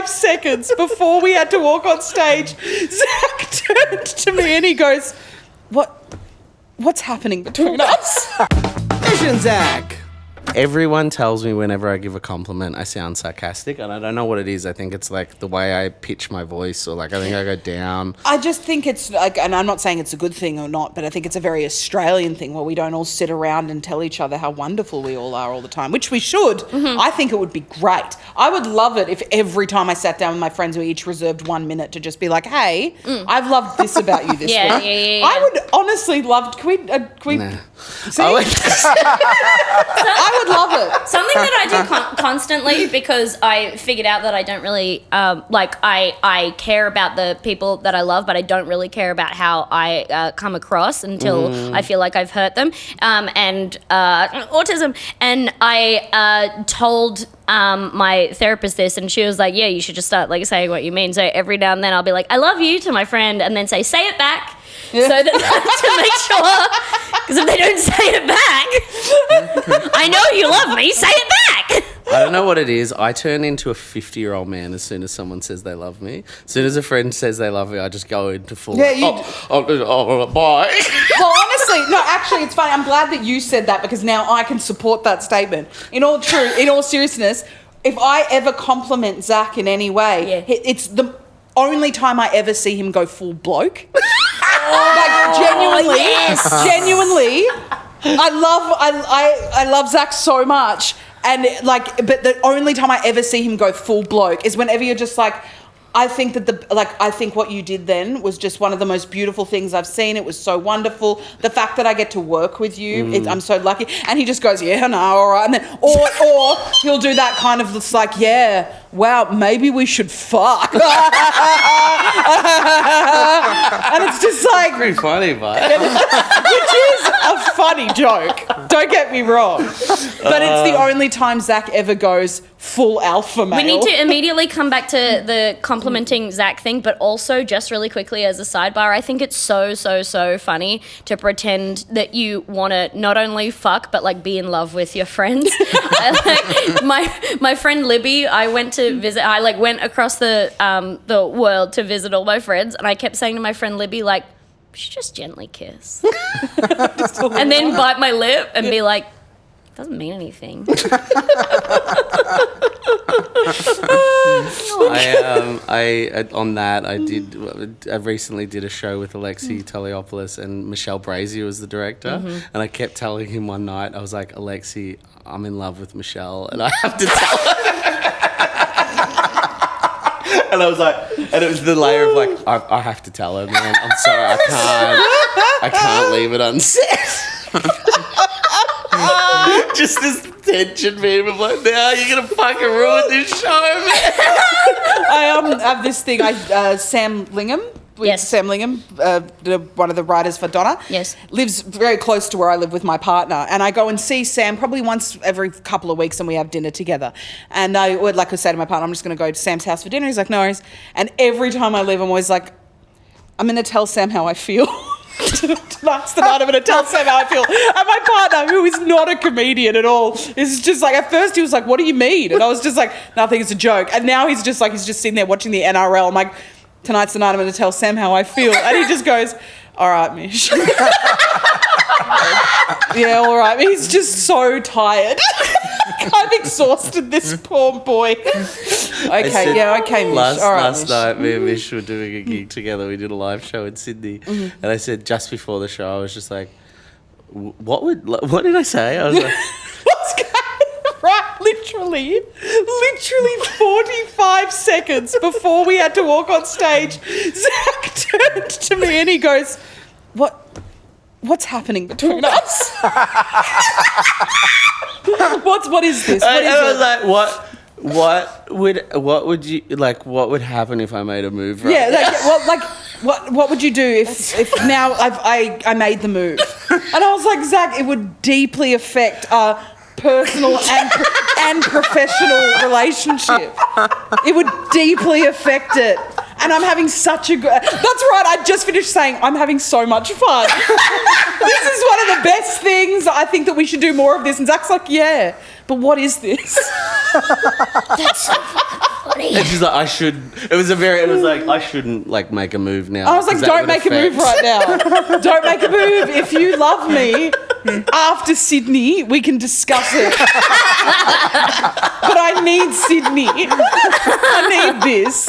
5 seconds before we had to walk on stage, Zach turned to me and he goes, what's happening between us? Mish and Zach. Everyone tells me whenever I give a compliment, I sound sarcastic, and I don't know what it is. I think it's like the way I pitch my voice, or like I think I go down. I just think it's like, and I'm not saying it's a good thing or not, but I think it's a very Australian thing where we don't all sit around and tell each other how wonderful we all are all the time, which we should. Mm-hmm. I think it would be great. I would love it if every time I sat down with my friends, we each reserved 1 minute to just be like, hey, I've loved this about you this week. Yeah. I would honestly love, can we Nah. see? I would love it. Something that I do constantly, because I figured out that I don't really, I care about the people that I love, but I don't really care about how I come across until I feel like I've hurt them. And autism. And I told my therapist this, and she was like, yeah, you should just start like saying what you mean. So every now and then I'll be like, I love you to my friend, and then say it back. Yeah. So that to make sure, because if they don't say it back, I know you love me, say it back. I don't know what it is. I turn into a 50-year-old man as soon as someone says they love me. As soon as a friend says they love me, I just go into full, bye. Well, honestly, no, actually, it's funny. I'm glad that you said that, because now I can support that statement. In all seriousness, if I ever compliment Zach in any way, it's the only time I ever see him go full bloke. Like, genuinely, I love Zach so much, and like, but the only time I ever see him go full bloke is whenever you're just like, I think that I think what you did then was just one of the most beautiful things I've seen. It was so wonderful. The fact that I get to work with you, I'm so lucky. And he just goes, yeah, no, all right. And then, or he'll do that kind of, it's like, yeah, wow, maybe we should fuck. And it's just like, pretty funny, but which is a funny joke. Don't get me wrong, but it's the only time Zach ever goes full alpha male. We need to immediately come back to the complimenting Zach thing, but also just really quickly as a sidebar, I think it's so funny to pretend that you want to not only fuck but like be in love with your friends. My friend Libby, I went to visit. I like went across the world to visit all my friends, and I kept saying to my friend Libby, like, we should just gently kiss, and then bite my lip and be like, doesn't mean anything. I recently did a show with Alexi Toliopoulos, and Michelle Brazier was the director, and I kept telling him one night, I was like, Alexi, I'm in love with Michelle, and I have to tell her. And I was like, and it was the layer of like, I have to tell her, man, I'm sorry, I can't leave it unsaid. Just this tension, man. I'm like, now you're gonna fucking ruin this show, man. I have this thing. Sam Lingham. Yes. Sam Lingham, one of the writers for Donna. Yes. Lives very close to where I live with my partner, and I go and see Sam probably once every couple of weeks, and we have dinner together. And I would like to say to my partner, I'm just going to go to Sam's house for dinner. He's like, no worries. And every time I leave, I'm always like, I'm going to tell Sam how I feel. Tonight's the night I'm going to tell Sam how I feel. And my partner, who is not a comedian at all, is just like, at first he was like, what do you mean? And I was just like, nothing, it's a joke. And now he's just sitting there watching the NRL. I'm like, tonight's the night I'm going to tell Sam how I feel. And he just goes, all right, Mish. Yeah, all right. He's just so tired. I've exhausted this poor boy. Okay, Mish. Last night, me and Mish were doing a gig together. We did a live show in Sydney. And I said, just before the show, I was just like, what did I say? I was like, what's going right? Literally 45 seconds before we had to walk on stage, Zach turned to me and he goes, what's happening between us? What is this? I was like, what would you like? What would happen if I made a move? Right? Yeah, what would you do if now I made the move? And I was like, Zach, it would deeply affect our personal and professional relationship. It would deeply affect it. And I'm having such a good... That's right, I just finished saying I'm having so much fun. This is one of the best things. I think that we should do more of this. And Zach's like, yeah, but what is this? That's so funny. And she's like, I shouldn't like make a move now. I was like, don't make a move right now. Don't make a move. If you love me, after Sydney, we can discuss it. But I need Sydney. I need this.